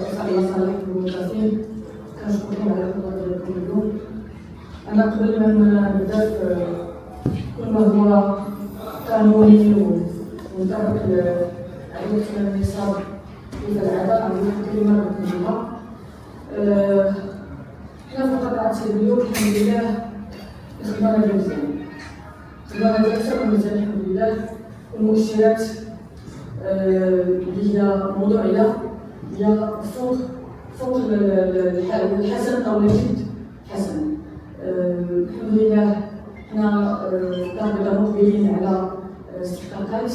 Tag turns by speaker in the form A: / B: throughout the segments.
A: رؤساء المصالح والموظفين كنشكركم على الحضور ديالكم اليوم. أنا قبل ما نبدا كل ما هو قانوني ومنطبق على النصاب كيف العادة عندي كلمة بنقولها. حنا في قطاع التلفزيون الحمد لله الخدمة ديال مزيان، الخدمة ديال أكثر من مزيان الحمد لله، والمؤشرات اللي هي موضوعية هي فوق الحسن أو الجد حسن. الحمد لله حنا دار مقبلين على استحقاقات،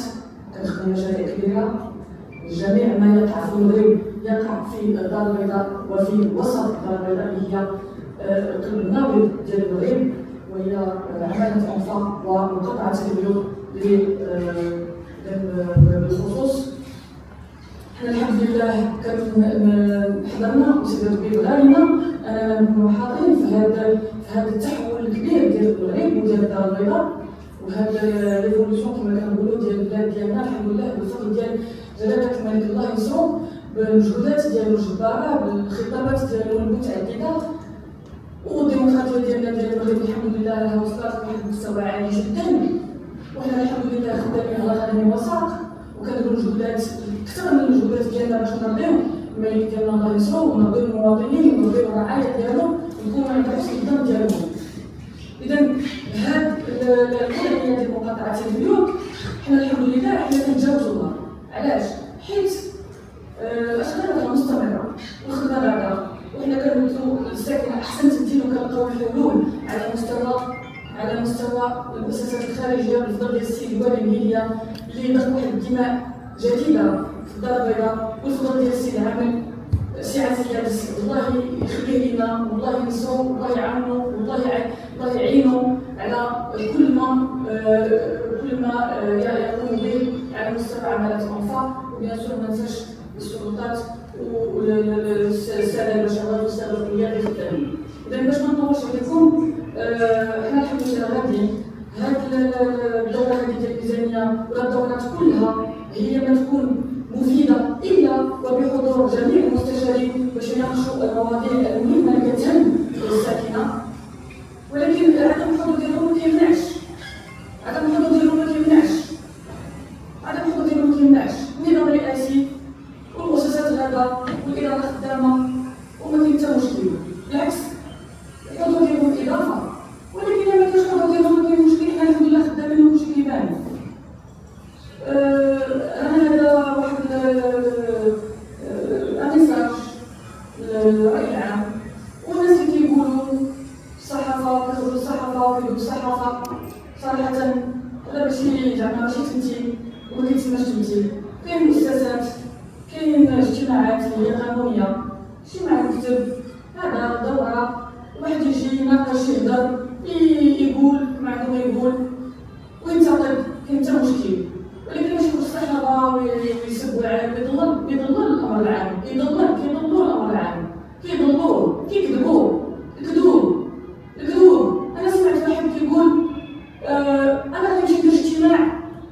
A: كنخدموا مشاريع كبيرة. جميع ما يقع في المغرب يقع في الدار البيضاء وفي وسط الدار البيضاء اللي هي القلب النابض ديال المغرب، وهي عمالة أنفا ومقاطعة التلفزيون بالخصوص. حنا الحمد لله حضرنا وسيدات بغالنا نكونوا حاضرين في هذا التحول الكبير ديال المغرب وديال الدار البيضاء، وهذا ريفولوسيون كما كنقولوا ديال البلاد ديالنا الحمد لله بالفضل ديال جلالة الملك الله يسرو، بالمجهودات ديالو الجبارة، بالخطابات ديالو المتعددة، والديمقراطية ديالنا ديال المغرب الحمد لله راها وصلت لواحد المستوى عالي جدا، وحنا الحمد لله خدامين على قدم وساق، وكنديروا مجهودات اكثر من المجهودات ديالنا باش نرضيو الملك ديالنا الله يسرو ونرضيو المواطنين ونرضيو الرعاية ديالو ونكونوا عند حسن الظن ديالهم. إذا هاد الوضعية ديال مقاطعة التلفزيون حنا الحمد لله حنا كنتجاوزوها. علاش؟ حيت الأشغال مستمرة والخدمة غادا، وحنا كنمثلوا الساكنة أحسن تمثيل وكنلقاو الحلول على مستوى المؤسسات الخارجية بالفضل ديال السيد الوالي المهدية اللي ضخ واحد الدماء جديدة في الدار البيضاء، والفضل ديال السيد العامل سي عزيز الله يخليه لنا والله ينصرو والله يعاونو والله يعينو على كل ما يقوم به على مستوى عمالة أنفا. وبيان سور ما ننساش السلطات والسادة البشوات والسادة القيادة الخدامين. إذا باش ما نطولش عليكم، حنا الحمد لله غاديين هاد الدورة هذه ديال الميزانية ولا الدورات كلها هي ما تكون مفيدة إلا وبحضور جميع المستشارين باش يناقشوا المواضيع المهمة اللي كتهم الساكنة، ولكن عدم الحضور ديالهم ما كيمنعش النظام الرئاسي والمؤسسات غادا والإدارة خدامة وما كاين حتى مشكل، بالعكس الحضور ديالهم إضافة، ولكن إلا ما كانش الحضور ديالهم ما كاين مشكل. حنا الحمد لله خدامين وكلشي كيبان. هذا واحد ميساج للرأي العام والناس اللي كيقولوا الصحافة كتقول الصحافة وكيقولوا الصحافة. صراحة هذا ماشي تمثيل وما كيتسماش تمثيل. كاين مؤسسات، كاين اجتماعات اللي هي قانونية، اجتماع مكتب، هذا دورة واحد يجي يناقش يهضر يقول معلومة يقول وينتقد، كاين حتى مشكل. ولكن ماشي كل الصحافة ويسب العالم يضلل الأمر العام، كيضلوا الأمر العام، كيكذبوا الكذوب. أنا سمعت واحد كيقول أنا غادي نمشي ندير اجتماع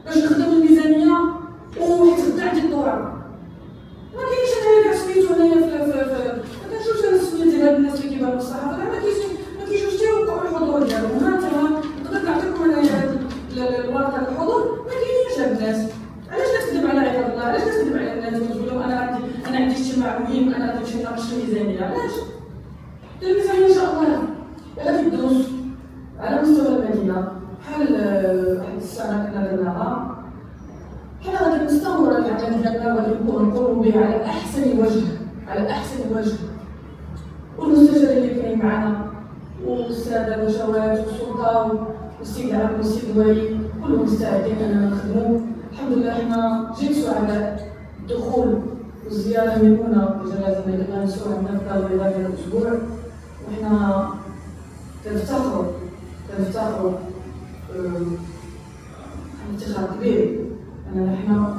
A: باش نخدم الميزانية وحيت غدا عندي الدورة. ما كاينش أنا كاع سميتو هنايا ما كنشوفش أنا السمية ديال هاد الناس اللي كيبانو في الصحافة كاع ما كيجوش حتى يوقعوا الحضور ديالهم. ها نتوما نقدر نعطيكم أنايا هاد الورقة ديال الحضور، ما كاينينش هاد الناس. علاش كتكذب على عباد الله؟ علاش كتكذب على الناس وتقول لهم أنا عندي اجتماع مهم، أنا غادي نمشي نناقش الميزانية؟ علاش؟ الميزانية إن شاء الله غادي تدوز على مستوى المدينة بحال واحد السنة كنا درناها. حنا غادي نستمروا العمل ديالنا وغادي نقوموا به على أحسن وجه. والمستشارين اللي كاينين معنا والسادة البشوات والسلطة والسيد العام والسيد الوالي كلهم مستعدين أننا نخدموا. الحمد لله حنا جد سعداء الدخول والزيارة ميمونة بجلالة الملك الله يسرو عندنا في الدار البيضاء ديال الأسبوع، وحنا كنفتخروا افتخار كبير أننا حنا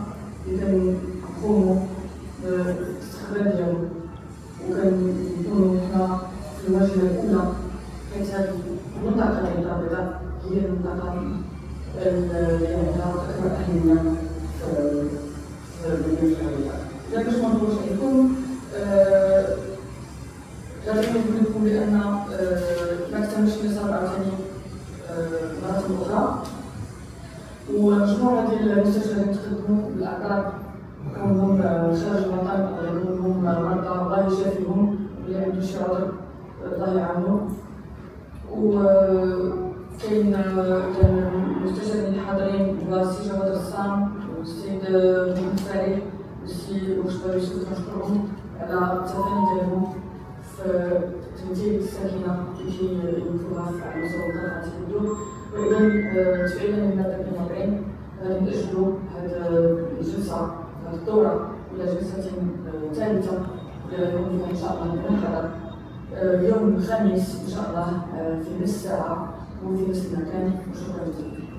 A: اللي كنقوموا بالاستقبال ديالو وكنكونوا حنا في الواجهة الأولى، حيت هذه المنطقة ديال الدار البيضاء هي المنطقة اللي عندها أكبر أهمية في المدينة الحالية. إذا باش ما نطولش عليكم الله يشافيهم، اللي عنده شي عذر الله يعاونو. وكاين المستشارين الحاضرين هو السي جواد رسام والسيد محمد فارح والسي مصطفى يوسف، نشكرهم على التفاني ديالهم في تمثيل الساكنه اللي كيمثلوها على مستوى القطاع الحدود. واذا تفعيلا من هذا الموضوعين غادي نأجلوا هذه الجلسه، هذه الدوره الى جلسه ثالثه اللي غيكون فيها ان شاء الله المحاضر يوم الخميس ان شاء الله في نفس الساعه وفي نفس المكان. وشكرا جزيلا.